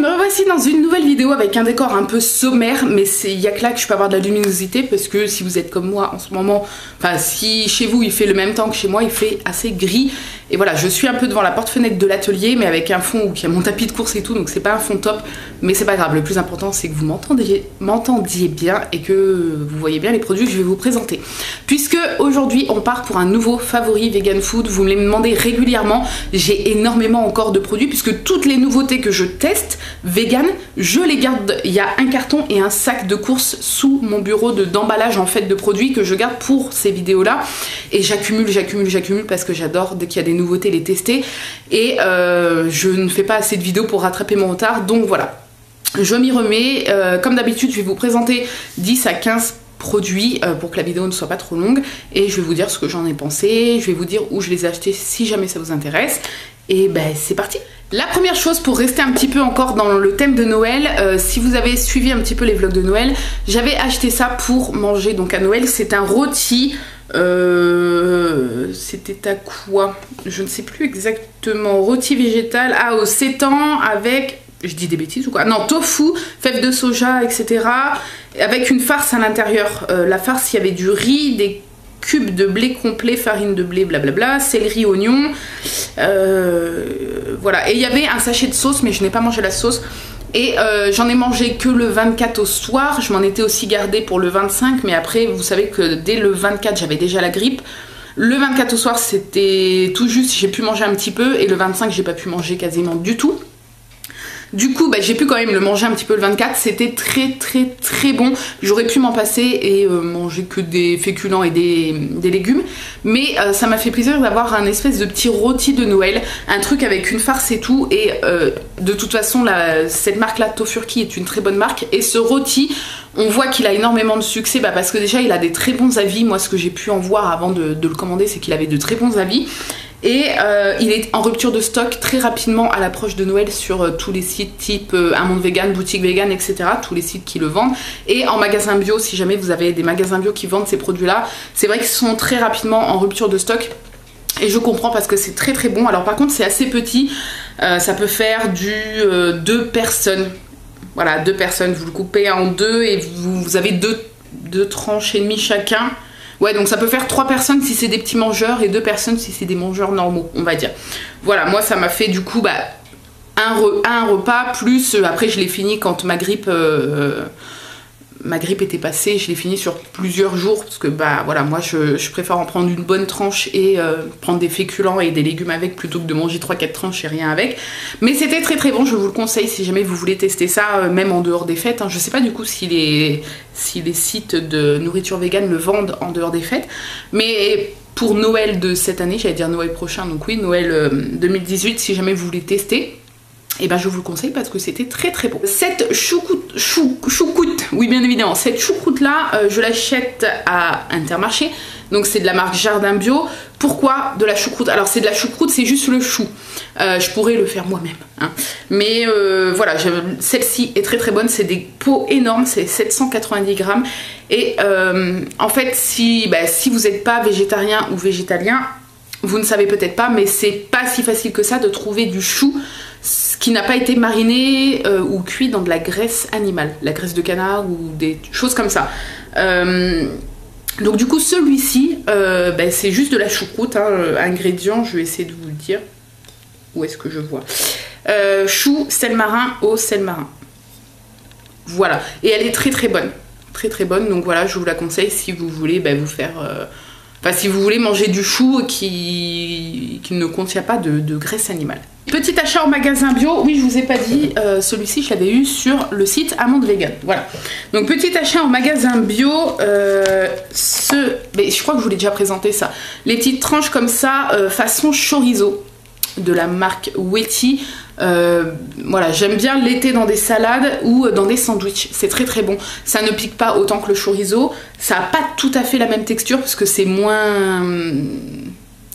Me voici dans une nouvelle vidéo avec un décor un peu sommaire, mais il y a que là que je peux avoir de la luminosité, parce que si vous êtes comme moi en ce moment, enfin si chez vous il fait le même temps que chez moi, il fait assez gris. Et voilà, je suis un peu devant la porte-fenêtre de l'atelier, mais avec un fond où il y a mon tapis de course et tout, donc c'est pas un fond top, mais c'est pas grave. Le plus important c'est que vous m'entendiez bien et que vous voyez bien les produits que je vais vous présenter. Puisque aujourd'hui on part pour un nouveau favori vegan food, vous me les demandez régulièrement, j'ai énormément encore de produits, puisque toutes les nouveautés que je teste vegan, je les garde. Il y a un carton et un sac de courses sous mon bureau d'emballage en fait de produits que je garde pour ces vidéos là, et j'accumule parce que j'adore dès qu'il y a des nouveautés les tester, et je ne fais pas assez de vidéos pour rattraper mon retard, donc voilà, je m'y remets. Comme d'habitude je vais vous présenter 10 à 15 produits pour que la vidéo ne soit pas trop longue, et je vais vous dire ce que j'en ai pensé, je vais vous dire où je les ai achetés si jamais ça vous intéresse, et ben c'est parti. La première chose, pour rester un petit peu encore dans le thème de Noël, si vous avez suivi un petit peu les vlogs de Noël, j'avais acheté ça pour manger donc à Noël. C'est un rôti, c'était à quoi? Je ne sais plus exactement, rôti végétal, au sétan avec, je dis des bêtises ou quoi? Non, tofu, fèves de soja, etc. avec une farce à l'intérieur. La farce, il y avait du riz, des cubes de blé complet, farine de blé, blablabla, céleri, oignon, voilà. Et il y avait un sachet de sauce, mais je n'ai pas mangé la sauce. Et j'en ai mangé que le 24 au soir, je m'en étais aussi gardée pour le 25, mais après vous savez que dès le 24 j'avais déjà la grippe. Le 24 au soir c'était tout juste, j'ai pu manger un petit peu, et le 25 j'ai pas pu manger quasiment du tout. Du coup, j'ai pu quand même le manger un petit peu le 24, c'était très bon. J'aurais pu m'en passer et manger que des féculents et des légumes, mais ça m'a fait plaisir d'avoir un espèce de petit rôti de Noël, un truc avec une farce et tout, et de toute façon cette marque là, Tofurky, est une très bonne marque, et ce rôti, on voit qu'il a énormément de succès, parce que déjà il a des très bons avis. Moi ce que j'ai pu en voir avant de le commander, c'est qu'il avait de très bons avis. Et il est en rupture de stock très rapidement à l'approche de Noël sur tous les sites type Un Monde Vegan, Boutique Vegan, etc. Tous les sites qui le vendent. Et en magasin bio, si jamais vous avez des magasins bio qui vendent ces produits-là, c'est vrai qu'ils sont très rapidement en rupture de stock. Et je comprends, parce que c'est très bon. Alors par contre c'est assez petit, ça peut faire du 2 personnes. Voilà, 2 personnes, vous le coupez en deux et vous avez deux tranches et demie chacun. Ouais, donc ça peut faire 3 personnes si c'est des petits mangeurs et 2 personnes si c'est des mangeurs normaux, on va dire. Voilà, moi ça m'a fait du coup un repas, plus après je l'ai fini quand ma grippe était passée, je l'ai fini sur plusieurs jours, parce que voilà, moi je préfère en prendre une bonne tranche et prendre des féculents et des légumes avec, plutôt que de manger 3-4 tranches et rien avec. Mais c'était très bon, je vous le conseille si jamais vous voulez tester ça, même en dehors des fêtes, hein. Je sais pas du coup si les sites de nourriture vegan le vendent en dehors des fêtes, mais pour Noël de cette année, j'allais dire Noël prochain, donc oui, Noël 2018, si jamais vous voulez tester, et je vous le conseille parce que c'était très bon. Cette choucroute, oui bien évidemment, cette choucroute là, je l'achète à Intermarché, donc c'est de la marque Jardin Bio. Pourquoi de la choucroute? Alors c'est de la choucroute, c'est juste le chou. Je pourrais le faire moi-même, hein. Mais voilà, celle-ci est très bonne, c'est des pots énormes, c'est 790 grammes. Et en fait, si vous n'êtes pas végétarien ou végétalien, vous ne savez peut-être pas, mais c'est pas si facile que ça de trouver du chou qui n'a pas été mariné ou cuit dans de la graisse animale, la graisse de canard ou des choses comme ça. Donc du coup celui-ci, c'est juste de la choucroute, hein. Ingrédients, je vais essayer de vous le dire. Où est-ce que je vois? Chou, sel marin, eau, sel marin. Voilà, et elle est très bonne. Très bonne, donc voilà, je vous la conseille si vous voulez vous faire... si vous voulez manger du chou qui ne contient pas de graisse animale. Petit achat en magasin bio, oui je vous ai pas dit, celui-ci je l'avais eu sur le site Un Monde Vegan. Voilà. Donc petit achat en magasin bio, je crois que je vous l'ai déjà présenté ça. Les petites tranches comme ça, façon chorizo, de la marque Wetty. Voilà, j'aime bien l'été dans des salades ou dans des sandwichs, c'est très bon. Ça ne pique pas autant que le chorizo, ça n'a pas tout à fait la même texture parce que c'est moins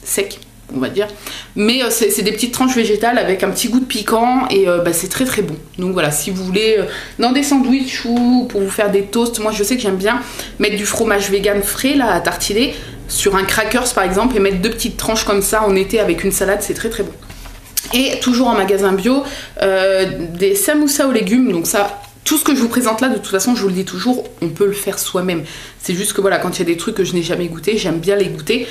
sec. on va dire. Mais c'est des petites tranches végétales avec un petit goût de piquant et c'est très très bon. Donc voilà, si vous voulez dans des sandwichs ou pour vous faire des toasts, moi je sais que j'aime bien mettre du fromage vegan frais là à tartiner sur un crackers par exemple et mettre 2 petites tranches comme ça en été avec une salade, c'est très très bon. Et toujours en magasin bio, des samoussas aux légumes, donc ça... Tout ce que je vous présente là, de toute façon, je vous le dis toujours, on peut le faire soi-même. C'est juste que voilà, quand il y a des trucs que je n'ai jamais goûté, j'aime bien les goûter.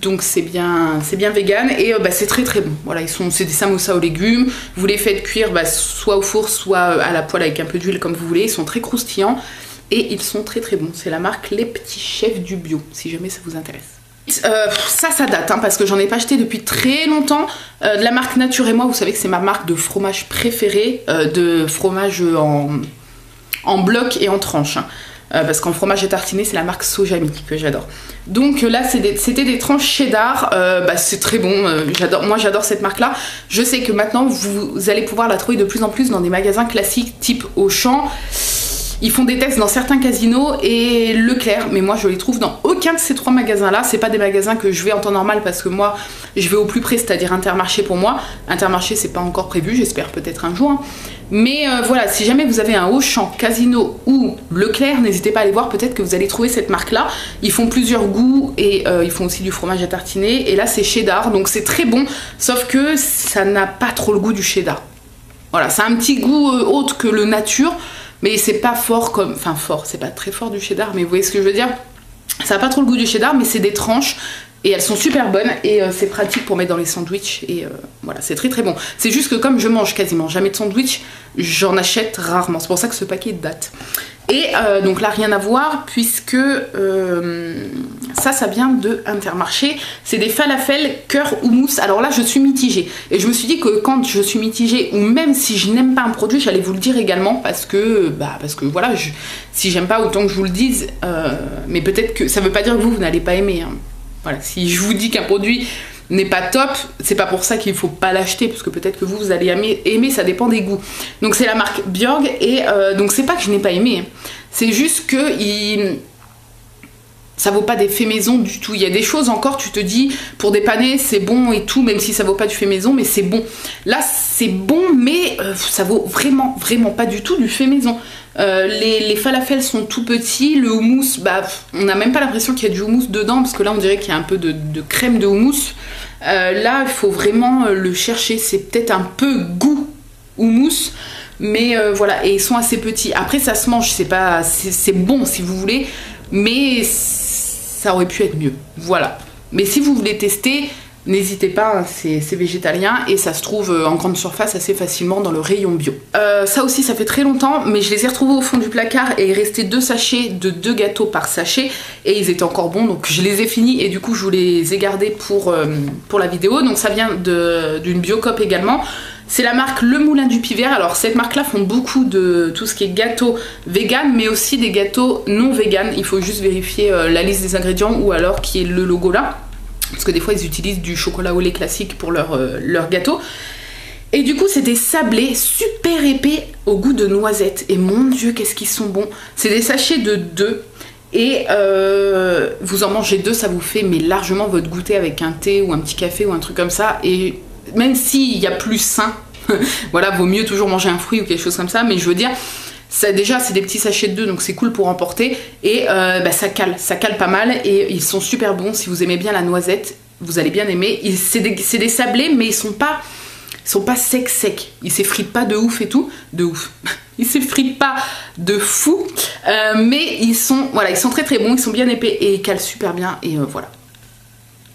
Donc c'est bien vegan et c'est très très bon. Voilà, c'est des samoussas aux légumes. Vous les faites cuire soit au four, soit à la poêle avec un peu d'huile comme vous voulez. Ils sont très croustillants et ils sont très très bons. C'est la marque Les Petits Chefs du Bio, si jamais ça vous intéresse. Ça date hein, parce que j'en ai pas acheté depuis très longtemps. De la marque Nature et Moi, vous savez que c'est ma marque de fromage préférée, de fromage en bloc et en tranches hein. Parce qu'en fromage à tartiner c'est la marque Sojami que j'adore. Donc là c'était des tranches cheddar, c'est très bon, moi j'adore cette marque là. Je sais que maintenant vous allez pouvoir la trouver de plus en plus dans des magasins classiques type Auchan. Ils font des tests dans certains casinos et Leclerc, mais moi je les trouve dans aucun de ces 3 magasins là. C'est pas des magasins que je vais en temps normal parce que moi je vais au plus près, c'est-à-dire Intermarché pour moi. Intermarché c'est pas encore prévu, j'espère peut-être un jour hein. Mais voilà, si jamais vous avez un Auchan, Casino ou Leclerc, n'hésitez pas à aller voir, peut-être que vous allez trouver cette marque là. Ils font plusieurs goûts et ils font aussi du fromage à tartiner et là c'est cheddar, donc c'est très bon, sauf que ça n'a pas trop le goût du cheddar. Voilà, ça a un petit goût autre que le nature. Mais c'est pas fort comme... Enfin fort, c'est pas très fort du cheddar, mais vous voyez ce que je veux dire? Ça a pas trop le goût du cheddar, mais c'est des tranches. Et elles sont super bonnes et c'est pratique pour mettre dans les sandwichs. Et voilà, c'est très très bon. C'est juste que comme je mange quasiment jamais de sandwich, j'en achète rarement. C'est pour ça que ce paquet date. Et donc là, rien à voir, puisque ça vient de Intermarché. C'est des falafels cœur houmous. Alors là, je suis mitigée. Et je me suis dit que quand je suis mitigée, ou même si je n'aime pas un produit, j'allais vous le dire également, parce que voilà, si j'aime pas, autant que je vous le dise. Mais peut-être que ça veut pas dire que vous n'allez pas aimer. Hein. Voilà, si je vous dis qu'un produit n'est pas top, c'est pas pour ça qu'il faut pas l'acheter, parce que peut-être que vous allez aimer, ça dépend des goûts. Donc c'est la marque Björg, et donc c'est pas que je n'ai pas aimé, hein. C'est juste que ça vaut pas des faits maison du tout. Il y a des choses encore, tu te dis, pour dépanner, c'est bon et tout, même si ça vaut pas du fait maison, mais c'est bon. Là, c'est bon, mais ça vaut vraiment, vraiment pas du tout du fait maison. Les falafels sont tout petits, le houmous, on n'a même pas l'impression qu'il y a du houmous dedans, parce que là, on dirait qu'il y a un peu de crème de houmous. Là, il faut vraiment le chercher, c'est peut-être un peu goût houmous. Mais voilà, et ils sont assez petits. Après, ça se mange, c'est bon si vous voulez, mais ça aurait pu être mieux. Voilà. Mais si vous voulez tester, n'hésitez pas, hein, c'est végétalien et ça se trouve en grande surface assez facilement dans le rayon bio. Ça aussi, ça fait très longtemps, mais je les ai retrouvés au fond du placard et il restait 2 sachets de 2 gâteaux par sachet et ils étaient encore bons, donc je les ai finis et du coup, je vous les ai gardés pour la vidéo. Donc ça vient d'une Biocop également. C'est la marque Le Moulin du Pivert. Alors cette marque là font beaucoup de tout ce qui est gâteau vegan, mais aussi des gâteaux non vegan. Il faut juste vérifier la liste des ingrédients ou alors qui est le logo là, parce que des fois ils utilisent du chocolat au lait classique pour leur gâteau. Et du coup c'est des sablés super épais au goût de noisette, et mon dieu qu'est-ce qu'ils sont bons. C'est des sachets de 2 et vous en mangez 2, ça vous fait mais largement votre goûter avec un thé ou un petit café ou un truc comme ça. Et même s'il y a plus sain, voilà, vaut mieux toujours manger un fruit ou quelque chose comme ça, mais je veux dire, ça, déjà c'est des petits sachets de 2, donc c'est cool pour emporter, et ça cale pas mal, et ils sont super bons. Si vous aimez bien la noisette, vous allez bien aimer. C'est des sablés, mais ils sont pas secs, ils s'effritent pas de ouf et tout, ils s'effritent pas de fou, mais ils sont très très bons, ils sont bien épais et ils calent super bien, et voilà.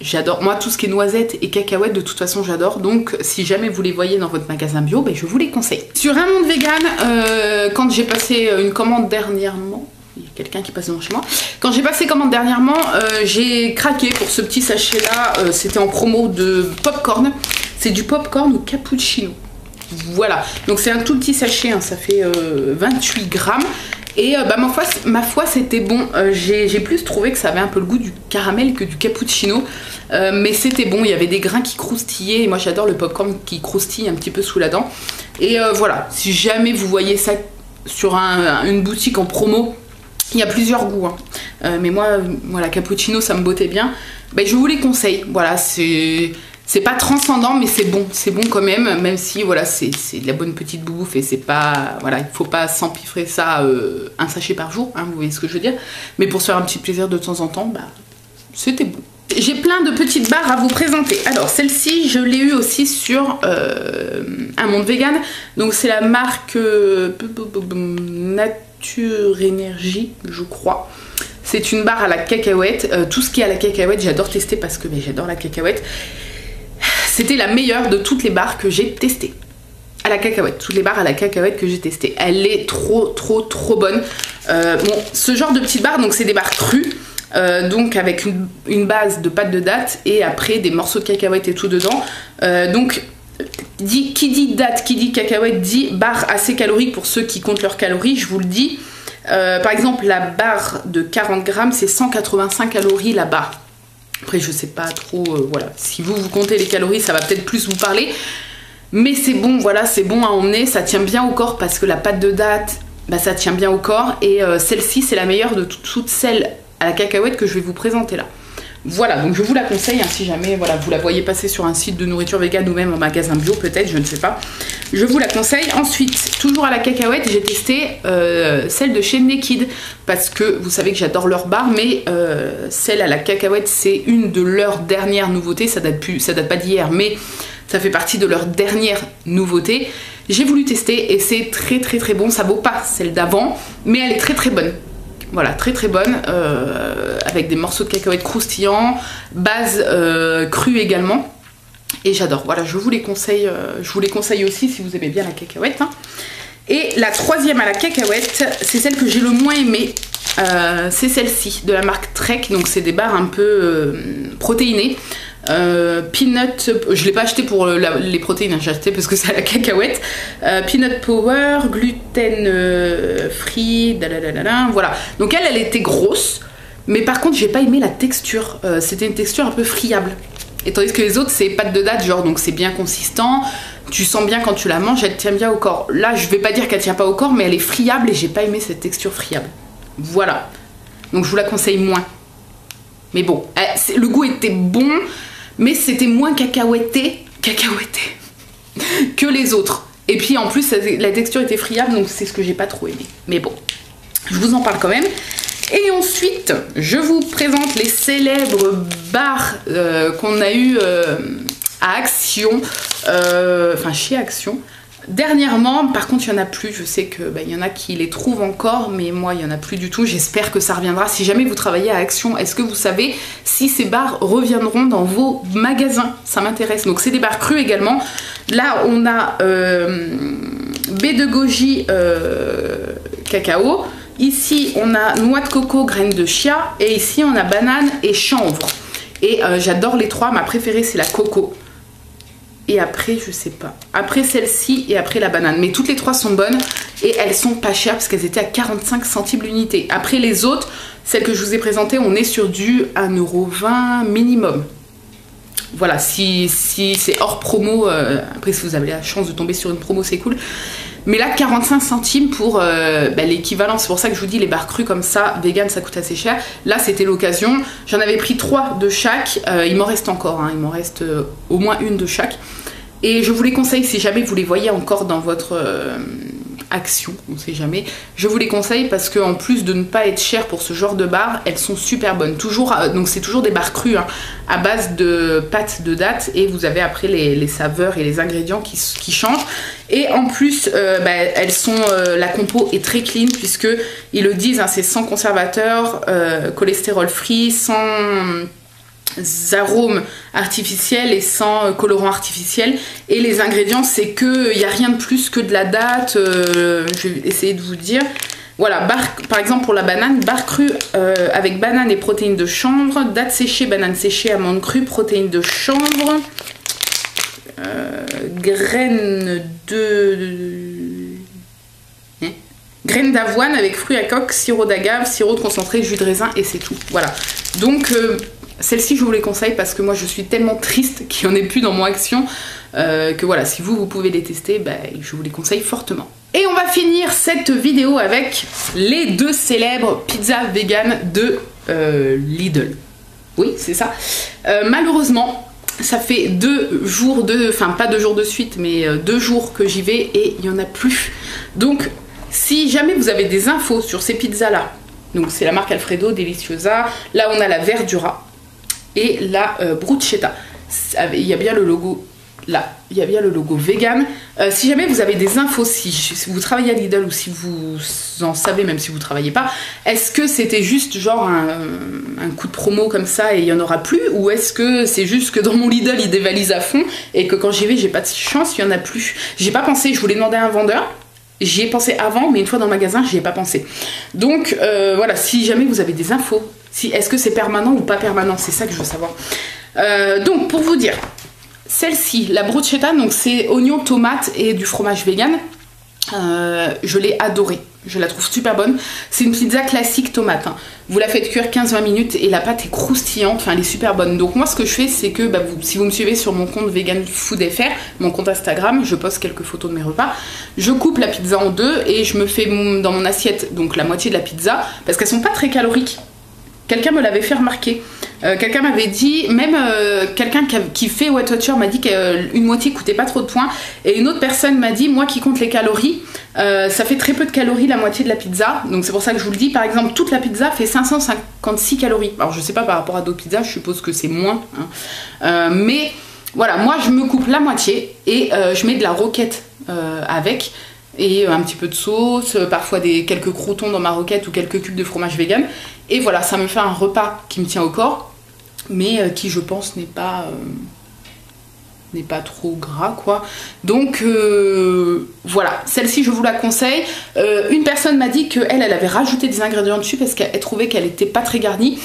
J'adore, moi tout ce qui est noisettes et cacahuètes de toute façon j'adore, donc si jamais vous les voyez dans votre magasin bio, je vous les conseille. Sur un monde vegan, quand j'ai passé une commande dernièrement, il y a quelqu'un qui passe devant chez moi, quand j'ai passé commande dernièrement, j'ai craqué pour ce petit sachet là, c'était en promo de popcorn, c'est du popcorn au cappuccino. Voilà, donc c'est un tout petit sachet, hein, ça fait 28 grammes. Et ma foi c'était bon. J'ai plus trouvé que ça avait un peu le goût du caramel que du cappuccino, mais c'était bon, il y avait des grains qui croustillaient et moi j'adore le popcorn qui croustille un petit peu sous la dent. Et voilà, si jamais vous voyez ça sur une boutique en promo, il y a plusieurs goûts, hein. mais moi, voilà, cappuccino, ça me bottait bien. Ben, je vous les conseille. Voilà, c'est pas transcendant, mais c'est bon quand même si voilà, c'est de la bonne petite bouffe et c'est pas, voilà, il faut pas s'empiffrer ça un sachet par jour, hein, vous voyez ce que je veux dire. Mais pour se faire un petit plaisir de temps en temps, bah, c'était bon. J'ai plein de petites barres à vous présenter. Alors celle-ci, je l'ai eu aussi sur un monde vegan. Donc c'est la marque Nature Énergie, je crois. C'est une barre à la cacahuète. Tout ce qui est à la cacahuète, j'adore tester parce que j'adore la cacahuète. C'était la meilleure de toutes les barres que j'ai testées. À la cacahuète, toutes les barres à la cacahuète que j'ai testées. Elle est trop bonne. Bon, ce genre de petites barres, donc c'est des barres crues. Donc avec une base de pâte de date et après des morceaux de cacahuètes et tout dedans. Donc qui dit date, qui dit cacahuète dit barre assez calorique pour ceux qui comptent leurs calories, je vous le dis. Par exemple la barre de 40 grammes c'est 185 calories la barre. Après je sais pas trop, voilà, si vous comptez les calories ça va peut-être plus vous parler. Mais c'est bon, voilà, c'est bon à emmener, ça tient bien au corps parce que la pâte de date, bah, ça tient bien au corps. Et celle-ci c'est la meilleure de toutes celles à la cacahuète que je vais vous présenter là. Voilà, donc je vous la conseille, hein, si jamais voilà, vous la voyez passer sur un site de nourriture végane ou même en magasin bio peut-être, je ne sais pas. Je vous la conseille. Ensuite, toujours à la cacahuète, j'ai testé celle de chez Naked parce que vous savez que j'adore leur barre, mais celle à la cacahuète, c'est une de leurs dernières nouveautés. Ça date pas d'hier, mais ça fait partie de leur dernière nouveauté. J'ai voulu tester et c'est très bon. Ça vaut pas celle d'avant, mais elle est très bonne. Voilà, très bonne, avec des morceaux de cacahuètes croustillants, base crue également. Et j'adore, voilà, je vous les conseille aussi si vous aimez bien la cacahuète. Hein. Et la troisième à la cacahuète, c'est celle que j'ai le moins aimée. C'est celle-ci, de la marque Trek, donc c'est des barres un peu protéinées. Peanut, je l'ai pas acheté pour les protéines, hein, j'ai acheté parce que c'est à la cacahuète. Peanut Power, gluten free, voilà. Donc elle était grosse, mais par contre j'ai pas aimé la texture. C'était une texture un peu friable. Et tandis que les autres c'est pâte de date, genre, donc c'est bien consistant. Tu sens bien quand tu la manges, elle tient bien au corps. Là je vais pas dire qu'elle tient pas au corps, mais elle est friable et j'ai pas aimé cette texture friable. Voilà. Donc je vous la conseille moins. Mais bon, le goût était bon. Mais c'était moins cacahuèté que les autres. Et puis en plus, la texture était friable, donc c'est ce que j'ai pas trop aimé. Mais bon, je vous en parle quand même. Et ensuite, je vous présente les célèbres barres qu'on a eu à Action, enfin chez Action. Dernièrement, par contre, il n'y en a plus. Je sais que y en a qui les trouvent encore, mais moi, il n'y en a plus du tout. J'espère que ça reviendra. Si jamais vous travaillez à Action, est-ce que vous savez si ces barres reviendront dans vos magasins? Ça m'intéresse. Donc, c'est des barres crues également. Là, on a baie de goji cacao. Ici, on a noix de coco, graines de chia. Et ici, on a banane et chanvre. Et j'adore les trois. Ma préférée, c'est la coco. Et après, je sais pas. Après celle-ci et après la banane. Mais toutes les trois sont bonnes et elles sont pas chères parce qu'elles étaient à 45 centimes l'unité. Après les autres, celles que je vous ai présentées, on est sur du 1,20 € minimum. Voilà, si c'est hors promo, après si vous avez la chance de tomber sur une promo, c'est cool. Mais là, 45 centimes pour l'équivalent. C'est pour ça que je vous dis, les barres crues comme ça, vegan, ça coûte assez cher. Là, c'était l'occasion. J'en avais pris 3 de chaque. Il m'en reste encore. Hein. Il m'en reste au moins une de chaque. Et je vous les conseille si jamais vous les voyez encore dans votre Action. On sait jamais. Je vous les conseille parce qu'en plus de ne pas être chères pour ce genre de barres, elles sont super bonnes. Toujours, donc c'est toujours des barres crues hein, à base de pâte de date. Et vous avez après les saveurs et les ingrédients qui changent. Et en plus, elles sont, la compo est très clean puisque ils le disent, hein, c'est sans conservateur, cholestérol free, sans arômes artificiels et sans colorant artificiel. Et les ingrédients, c'est que il n'y a rien de plus que de la date. Je vais essayer de vous dire. Voilà, par exemple pour la banane, barre crue avec banane et protéines de chanvre, date séchée, banane séchée, amande crue, protéines de chanvre. Graines d'avoine avec fruits à coque, sirop d'agave, sirop de concentré, jus de raisin et c'est tout. Voilà. Donc celle-ci je vous les conseille parce que moi je suis tellement triste qu'il n'y en ait plus dans mon Action que voilà, si vous pouvez les tester, je vous les conseille fortement. Et on va finir cette vidéo avec les 2 célèbres pizzas vegan de Lidl. Oui, c'est ça. Malheureusement, ça fait 2 jours enfin pas 2 jours de suite, mais 2 jours que j'y vais et il n'y en a plus. Donc, si jamais vous avez des infos sur ces pizzas-là, donc c'est la marque Alfredo, Deliciosa, là on a la Verdura et la Bruschetta. Il y a bien le logo... Là, il y a bien le logo vegan. Si jamais vous avez des infos, si vous travaillez à Lidl ou si vous en savez, même si vous ne travaillez pas, est-ce que c'était juste genre un coup de promo comme ça et il n'y en aura plus? Ou est-ce que c'est juste que dans mon Lidl, ils dévalisent à fond et que quand j'y vais, j'ai pas de chance, il n'y en a plus? J'ai pas pensé, je voulais demander à un vendeur. J'y ai pensé avant, mais une fois dans le magasin, j'y ai pas pensé. Donc voilà, si jamais vous avez des infos, est-ce que c'est permanent ou pas permanent? C'est ça que je veux savoir. Donc pour vous dire... Celle-ci, la bruschetta, donc c'est oignon, tomate et du fromage vegan. Je l'ai adorée. Je la trouve super bonne. C'est une pizza classique tomate. Hein. Vous la faites cuire 15-20 minutes et la pâte est croustillante. Enfin, elle est super bonne. Donc moi, ce que je fais, c'est que si vous me suivez sur mon compte Vegan Food FR, mon compte Instagram, je poste quelques photos de mes repas. Je coupe la pizza en 2 et je me fais dans mon assiette donc la moitié de la pizza parce qu'elles sont pas très caloriques. Quelqu'un me l'avait fait remarquer. Quelqu'un m'avait dit, même quelqu'un qui fait Weight Watcher m'a dit qu'une moitié coûtait pas trop de points. Et une autre personne m'a dit, moi qui compte les calories, ça fait très peu de calories la moitié de la pizza. Donc c'est pour ça que je vous le dis. Par exemple, toute la pizza fait 556 calories. Alors je sais pas par rapport à d'autres pizzas, je suppose que c'est moins. Hein. Mais voilà, moi je me coupe la moitié et je mets de la roquette avec. Et un petit peu de sauce, parfois quelques croûtons dans ma roquette ou quelques cubes de fromage vegan. Et voilà, ça me fait un repas qui me tient au corps, mais qui je pense n'est pas trop gras quoi. Donc voilà, celle-ci je vous la conseille. Une personne m'a dit qu'elle avait rajouté des ingrédients dessus parce qu'elle trouvait qu'elle était pas très garnie.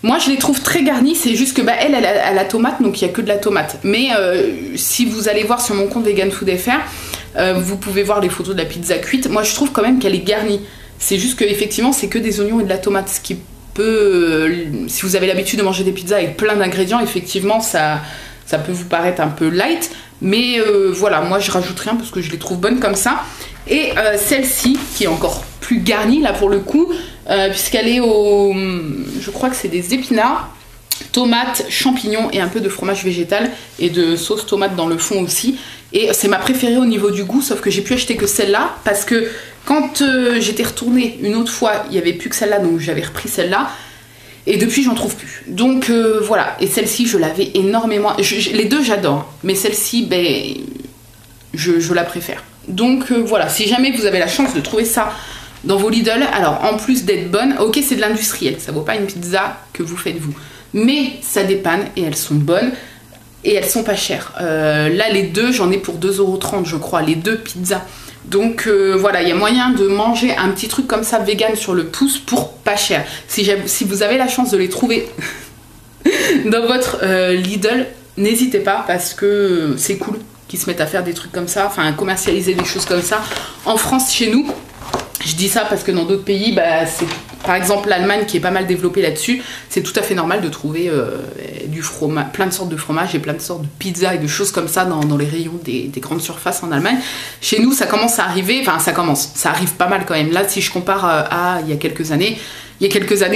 Moi je les trouve très garnies, c'est juste que elle a la tomate, donc il n'y a que de la tomate. Mais si vous allez voir sur mon compte Vegan Food FR, vous pouvez voir les photos de la pizza cuite. Moi je trouve quand même qu'elle est garnie. C'est juste que effectivement c'est que des oignons et de la tomate, ce qui peut, si vous avez l'habitude de manger des pizzas avec plein d'ingrédients, effectivement ça peut vous paraître un peu light, mais voilà, moi je rajoute rien parce que je les trouve bonnes comme ça. Et celle-ci qui est encore plus garnie là pour le coup, puisqu'elle est je crois que c'est des épinards, tomates, champignons et un peu de fromage végétal et de sauce tomate dans le fond aussi. Et c'est ma préférée au niveau du goût, sauf que j'ai pu acheter que celle-là parce que quand j'étais retournée une autre fois, il n'y avait plus que celle-là, donc j'avais repris celle-là. Et depuis, j'en trouve plus. Donc voilà. Et celle-ci, je l'avais énormément. Les deux, j'adore. Mais celle-ci, je la préfère. Donc voilà. Si jamais vous avez la chance de trouver ça dans vos Lidl, alors en plus d'être bonne, ok, c'est de l'industriel. Ça vaut pas une pizza que vous faites vous. Mais ça dépanne et elles sont bonnes. Et elles sont pas chères. Là, les deux, j'en ai pour 2,30 €, je crois. Les deux pizzas. Donc voilà, il y a moyen de manger un petit truc comme ça vegan sur le pouce pour pas cher. Si vous avez la chance de les trouver dans votre Lidl, n'hésitez pas parce que c'est cool qu'ils se mettent à faire des trucs comme ça, enfin commercialiser des choses comme ça. En France, chez nous, je dis ça parce que dans d'autres pays, c'est par exemple l'Allemagne qui est pas mal développée là-dessus, c'est tout à fait normal de trouver du fromage, plein de sortes de fromages et plein de sortes de pizzas et de choses comme ça dans les rayons des grandes surfaces en Allemagne. Chez nous, ça commence à arriver, enfin ça arrive pas mal quand même. Là, si je compare à il y a quelques années,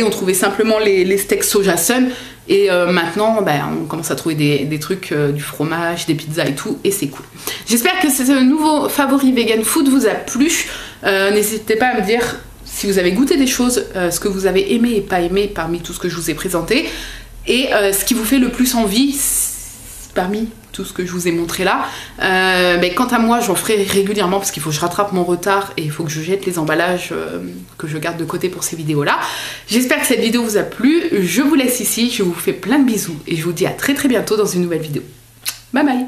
on trouvait simplement les steaks soja sun et maintenant on commence à trouver des trucs, du fromage, des pizzas et tout, et c'est cool. J'espère que ce nouveau favori vegan food vous a plu. N'hésitez pas à me dire si vous avez goûté des choses, ce que vous avez aimé et pas aimé parmi tout ce que je vous ai présenté, et ce qui vous fait le plus envie parmi tout ce que je vous ai montré là. Quant à moi, j'en ferai régulièrement parce qu'il faut que je rattrape mon retard et il faut que je jette les emballages que je garde de côté pour ces vidéos là. J'espère que cette vidéo vous a plu. Je vous laisse ici, je vous fais plein de bisous et je vous dis à très bientôt dans une nouvelle vidéo. Bye bye.